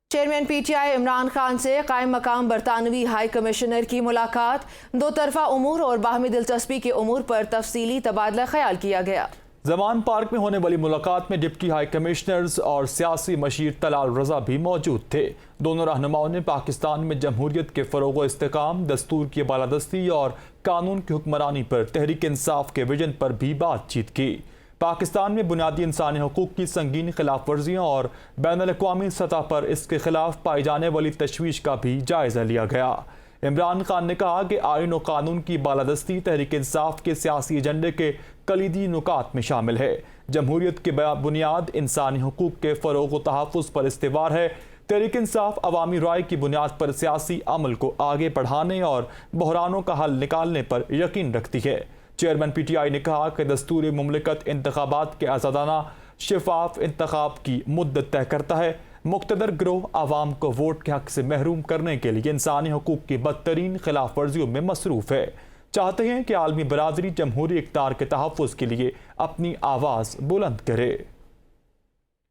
Chairman P T I Imran Khan سے قائم مقام برطانوی ہائی کمشنر کی ملاقات، دو طرفہ امور اور باہمی دلچسپی کے امور پر تفصیلی تبادلہ خیال کیا گیا۔ زمان پارک میں ہونے والی ملاقات میں ڈپٹی ہائی کمشنرز اور سیاسی مشیر طلال رضا بھی موجود تھے۔ دونوں رہنماؤں نے پاکستان میں جمہوریت کے فروغ و استحکام، دستور کی بالادستی اور قانون کی حکمرانی پر تحریک انصاف کے ویژن پر بھی بات چیت کی۔ پاکستان میں بنیادی انسانی حقوق کی سنگین خلاف ورزیاں اور بین الاقوامی سطح پر اس کے خلاف پائی جانے والی تشویش کا بھی جائزہ لیا گیا۔ عمران خان نے کہا کہ آئین و قانون کی بالادستی تحریک انصاف کے سیاسی ایجنڈے کے کلیدی نکات میں شامل ہے۔ جمہوریت کی بنیاد انسانی حقوق کے فروغ و تحفظ پر استوار ہے۔ تحریک انصاف عوامی رائے کی بنیاد پر سیاسی عمل کو آگے بڑھانے اور بحرانوں کا حل نکالنے پر یقین رکھتی ہے۔ چیئرمین پی ٹی آئی نے کہا کہ دستور مملکت انتخابات کے آزادانہ شفاف انتخاب کی مدت طے کرتا ہے۔ مقتدر گروہ عوام کو ووٹ کے حق سے محروم کرنے کے لیے انسانی حقوق کی بدترین خلاف ورزیوں میں مصروف ہے۔ چاہتے ہیں کہ عالمی برادری جمہوری اقتدار کے تحفظ کے لیے اپنی آواز بلند کرے۔